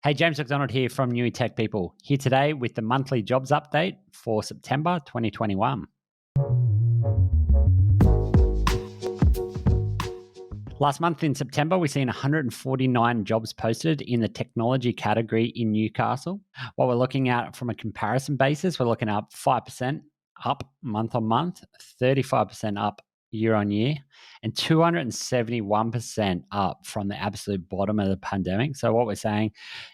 Hey, James McDonald here from NewyTechPeople, here today with the monthly jobs update for September 2021. Last month in September, we've seen 149 jobs posted in the technology category in Newcastle. What we're looking at from a comparison basis, we're looking at 5% up month on month, 35% up year on year, and 271% up from the absolute bottom of the pandemic. So what we're saying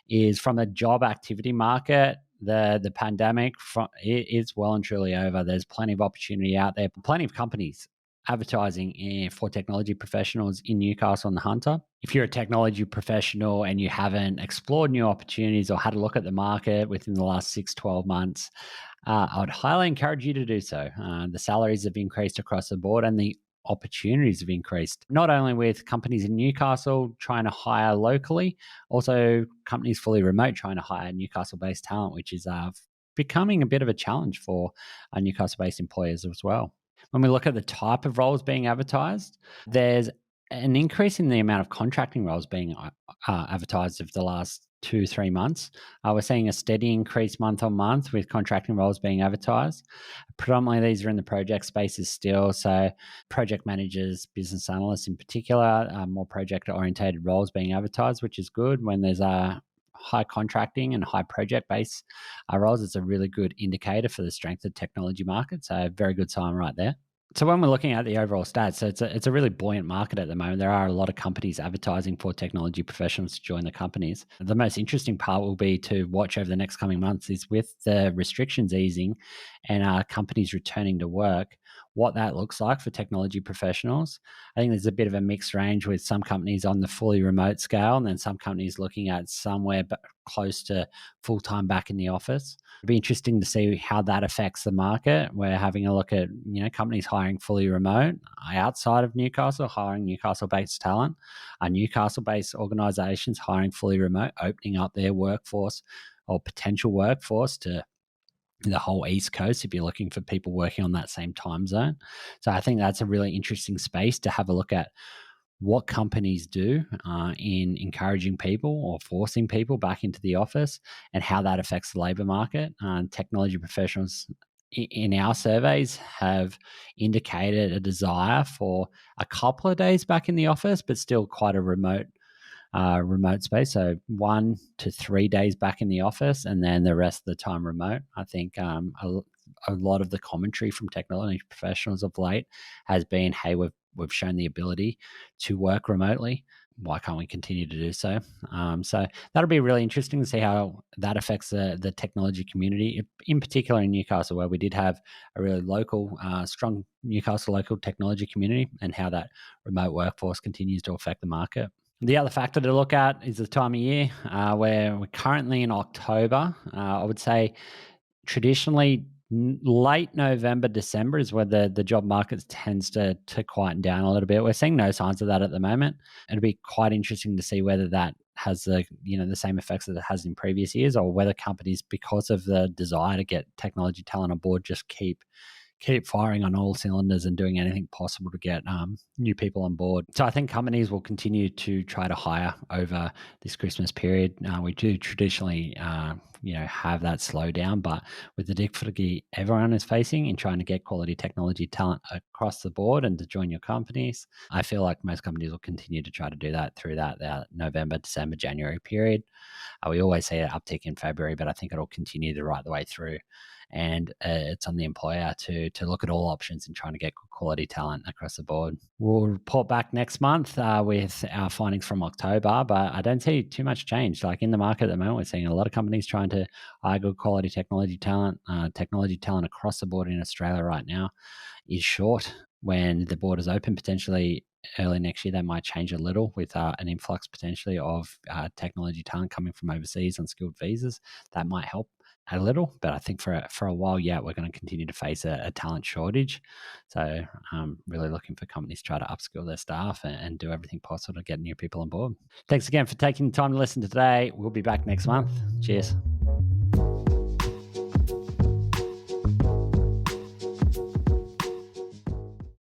is from the job activity market, the pandemic is well and truly over. There's plenty of opportunity out there, plenty of companies advertising for technology professionals in Newcastle on the Hunter. If you're a technology professional and you haven't explored new opportunities or had a look at the market within the last 6-12 months, I would highly encourage you to do so. The salaries have increased across the board and the opportunities have increased, not only with companies in Newcastle trying to hire locally, also companies fully remote trying to hire Newcastle-based talent, which is becoming a bit of a challenge for Newcastle-based employers as well. When we look at the type of roles being advertised, there's an increase in the amount of contracting roles being advertised over the last 2-3 months. We're seeing a steady increase month on month with contracting roles being advertised. Predominantly, these are in the project spaces still. So project managers, business analysts in particular, more project-orientated roles being advertised, which is good. When there's high contracting and high project-based roles, it's a really good indicator for the strength of the technology market. So a very good sign right there. So when we're looking at the overall stats, so it's a really buoyant market at the moment. There are a lot of companies advertising for technology professionals to join the companies. The most interesting part will be to watch over the next coming months is with the restrictions easing and companies returning to work, what that looks like for technology professionals. I think there's a bit of a mixed range with some companies on the fully remote scale and then some companies looking at somewhere close to full-time back in the office. It'd be interesting to see how that affects the market. We're having a look at companies hiring fully remote outside of Newcastle, hiring Newcastle-based talent, Newcastle-based organisations hiring fully remote, opening up their workforce or potential workforce to the whole East Coast if you're looking for people working on that same time zone. So I think that's a really interesting space to have a look at what companies do in encouraging people or forcing people back into the office and how that affects the labour market. Technology professionals in our surveys have indicated a desire for a couple of days back in the office, but still quite a remote space. So 1 to 3 days back in the office and then the rest of the time remote. I think a lot of the commentary from technology professionals of late has been, hey, we've shown the ability to work remotely. Why can't we continue to do so? So that'll be really interesting to see how that affects the technology community, in particular in Newcastle, where we did have a really local, strong Newcastle local technology community, and how that remote workforce continues to affect the market. The other factor to look at is the time of year, where we're currently in October. I would say traditionally late November, December is where the job market tends to quieten down a little bit. We're seeing no signs of that at the moment. It'll be quite interesting to see whether that has the same effects that it has in previous years, or whether companies, because of the desire to get technology talent on board, just keep firing on all cylinders and doing anything possible to get new people on board. So I think companies will continue to try to hire over this Christmas period. We do traditionally, have that slowdown, but with the difficulty everyone is facing in trying to get quality technology talent across the board and to join your companies, I feel like most companies will continue to try to do that through that November, December, January period. We always see an uptick in February, but I think it'll continue right the way through. And it's on the employer to look at all options in trying to get good quality talent across the board. We'll report back next month with our findings from October, but I don't see too much change. Like in the market at the moment, we're seeing a lot of companies trying to hire good quality technology talent. Technology talent across the board in Australia right now is short. When the borders open, potentially early next year, they might change a little with an influx potentially of technology talent coming from overseas on skilled visas. That might help a little, but I think for a while yet, we're going to continue to face a talent shortage. So I'm really looking for companies to try to upskill their staff and do everything possible to get new people on board. Thanks again for taking the time to listen to today. We'll be back next month. Cheers.